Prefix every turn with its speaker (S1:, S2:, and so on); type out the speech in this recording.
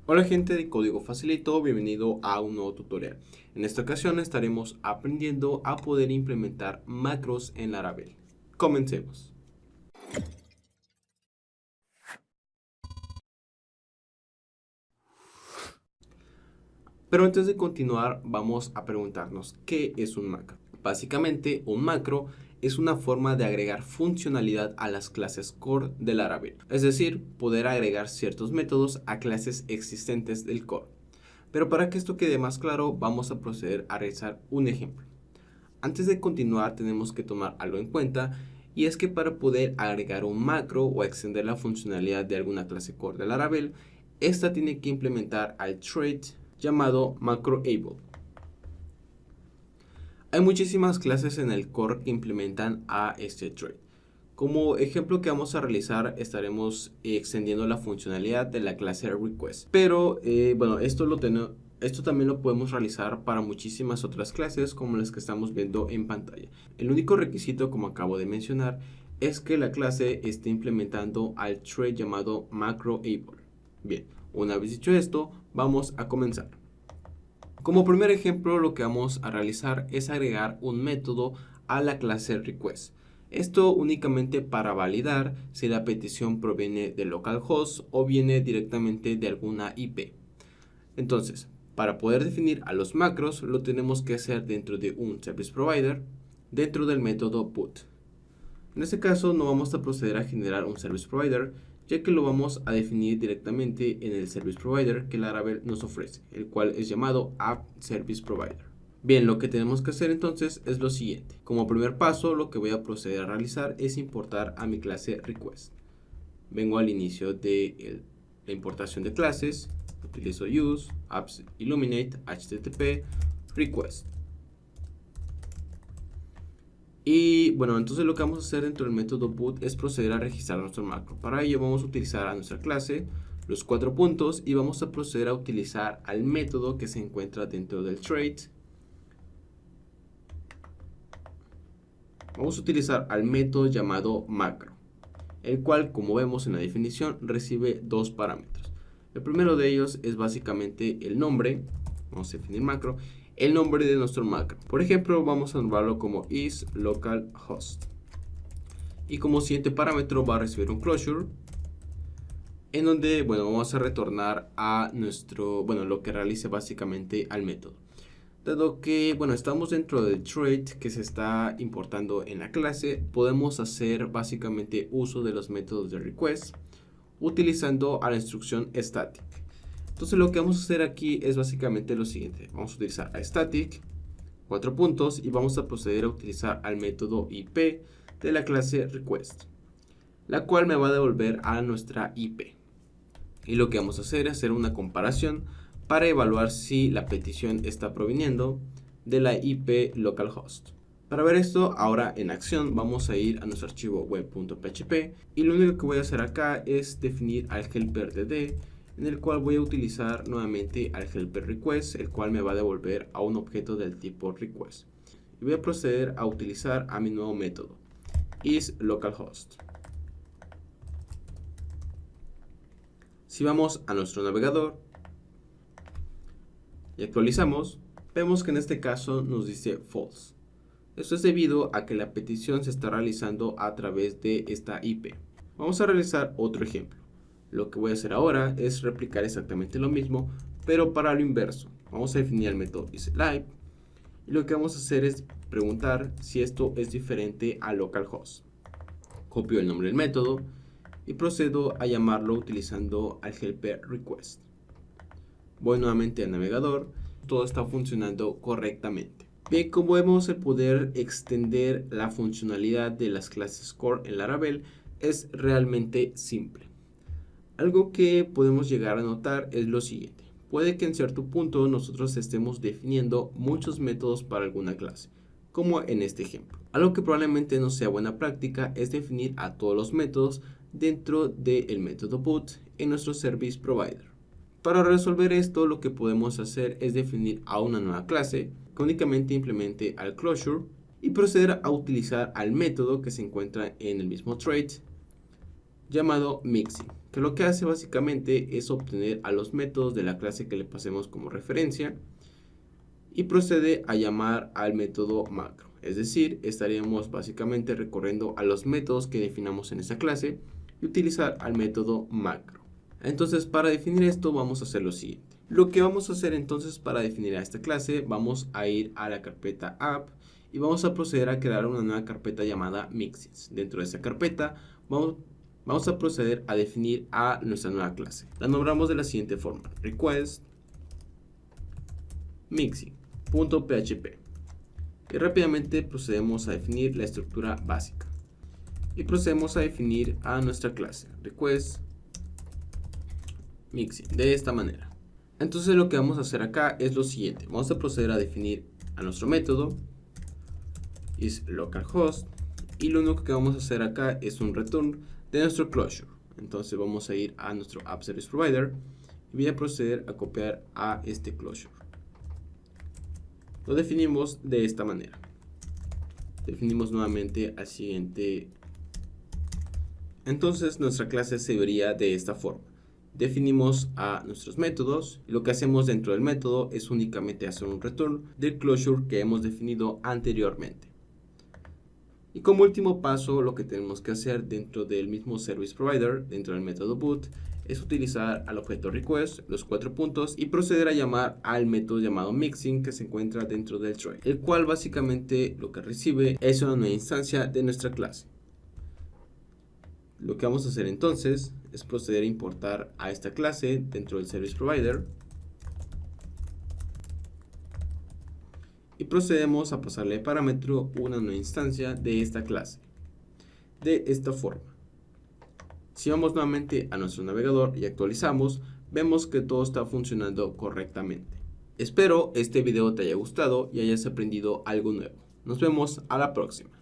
S1: Hola gente de Código Facilito, bienvenido a un nuevo tutorial. En esta ocasión estaremos aprendiendo a poder implementar macros en Laravel. Comencemos. Pero antes de continuar, vamos a preguntarnos ¿qué es un macro? Básicamente, un macro es una forma de agregar funcionalidad a las clases core de Laravel. Es decir, poder agregar ciertos métodos a clases existentes del core. Pero para que esto quede más claro, vamos a proceder a realizar un ejemplo. Antes de continuar tenemos que tomar algo en cuenta y es que para poder agregar un macro o extender la funcionalidad de alguna clase core de Laravel, esta tiene que implementar al trait llamado macroable. Hay muchísimas clases en el core que implementan a este trait. Como ejemplo que vamos a realizar, estaremos extendiendo la funcionalidad de la clase request. Pero bueno, esto también lo podemos realizar para muchísimas otras clases como las que estamos viendo en pantalla. El único requisito, como acabo de mencionar, es que la clase esté implementando al trait llamado macroable. Bien, una vez dicho esto, vamos a comenzar. Como primer ejemplo, lo que vamos a realizar es agregar un método a la clase request. Esto únicamente para validar si la petición proviene de localhost o viene directamente de alguna IP. Entonces, para poder definir a los macros, lo tenemos que hacer dentro de un service provider, dentro del método put. En este caso, no vamos a proceder a generar un service provider, ya que lo vamos a definir directamente en el service provider que Laravel nos ofrece, el cual es llamado App Service Provider. Bien, lo que tenemos que hacer entonces es lo siguiente. Como primer paso, lo que voy a proceder a realizar es importar a mi clase request. Vengo al inicio de la importación de clases, utilizo use, apps illuminate, http, request. Y bueno, entonces lo que vamos a hacer dentro del método put es proceder a registrar nuestro macro. Para ello vamos a utilizar a nuestra clase los 4 puntos y vamos a proceder a utilizar al método que se encuentra dentro del trait. Vamos a utilizar al método llamado macro, el cual, como vemos en la definición, recibe dos parámetros. El primero de ellos es básicamente el nombre, vamos a definir macro, el nombre de nuestro macro. Por ejemplo, vamos a nombrarlo como isLocalHost. Y como siguiente parámetro va a recibir un closure, en donde, bueno, vamos a retornar a lo que realice básicamente al método. Dado que, bueno, estamos dentro del trait que se está importando en la clase, podemos hacer básicamente uso de los métodos de request utilizando a la instrucción static. Entonces lo que vamos a hacer aquí es básicamente lo siguiente. Vamos a utilizar a static, 4 puntos, y vamos a proceder a utilizar al método IP de la clase request, la cual me va a devolver a nuestra IP. Y lo que vamos a hacer es hacer una comparación para evaluar si la petición está proviniendo de la IP localhost. Para ver esto ahora en acción, vamos a ir a nuestro archivo web.php y lo único que voy a hacer acá es definir al helper dd, en el cual voy a utilizar nuevamente al helper request, el cual me va a devolver a un objeto del tipo request. Y voy a proceder a utilizar a mi nuevo método isLocalHost. Si vamos a nuestro navegador y actualizamos, vemos que en este caso nos dice false. Esto es debido a que la petición se está realizando a través de esta IP. Vamos a realizar otro ejemplo. Lo que voy a hacer ahora es replicar exactamente lo mismo, pero para lo inverso. Vamos a definir el método isLive y lo que vamos a hacer es preguntar si esto es diferente a localhost. Copio el nombre del método y procedo a llamarlo utilizando al helper request. Voy nuevamente al navegador, todo está funcionando correctamente. Bien, como vemos, el poder extender la funcionalidad de las clases core en Laravel es realmente simple. Algo que podemos llegar a notar es lo siguiente. Puede que en cierto punto nosotros estemos definiendo muchos métodos para alguna clase, como en este ejemplo. Algo que probablemente no sea buena práctica es definir a todos los métodos dentro del método put en nuestro service provider. Para resolver esto, lo que podemos hacer es definir a una nueva clase que únicamente implemente al closure y proceder a utilizar al método que se encuentra en el mismo trait llamado mixing, que lo que hace básicamente es obtener a los métodos de la clase que le pasemos como referencia y procede a llamar al método macro. Es decir, estaríamos básicamente recorriendo a los métodos que definamos en esa clase y utilizar al método macro. Entonces, para definir esto vamos a hacer lo siguiente. Lo que vamos a hacer entonces para definir a esta clase, vamos a ir a la carpeta app y vamos a proceder a crear una nueva carpeta llamada mixins. Dentro de esa carpeta vamos a proceder a definir a nuestra nueva clase. La nombramos de la siguiente forma: request mixin.php. Y rápidamente procedemos a definir la estructura básica. Y procedemos a definir a nuestra clase request mixin de esta manera. Entonces lo que vamos a hacer acá es lo siguiente. Vamos a proceder a definir a nuestro método isLocalhost y lo único que vamos a hacer acá es un return de nuestro closure. Entonces vamos a ir a nuestro App Service Provider y voy a proceder a copiar a este closure. Lo definimos de esta manera. Definimos nuevamente al siguiente. Entonces nuestra clase se vería de esta forma. Definimos a nuestros métodos y lo que hacemos dentro del método es únicamente hacer un return del closure que hemos definido anteriormente. Y como último paso, lo que tenemos que hacer dentro del mismo service provider, dentro del método boot, es utilizar al objeto request, los 4 puntos, y proceder a llamar al método llamado mixin que se encuentra dentro del tray, el cual básicamente lo que recibe es una nueva instancia de nuestra clase. Lo que vamos a hacer entonces es proceder a importar a esta clase dentro del service provider y procedemos a pasarle de parámetro una nueva instancia de esta clase de esta forma. Si vamos nuevamente a nuestro navegador y actualizamos, vemos que todo está funcionando correctamente. Espero este video te haya gustado y hayas aprendido algo nuevo. Nos vemos a la próxima.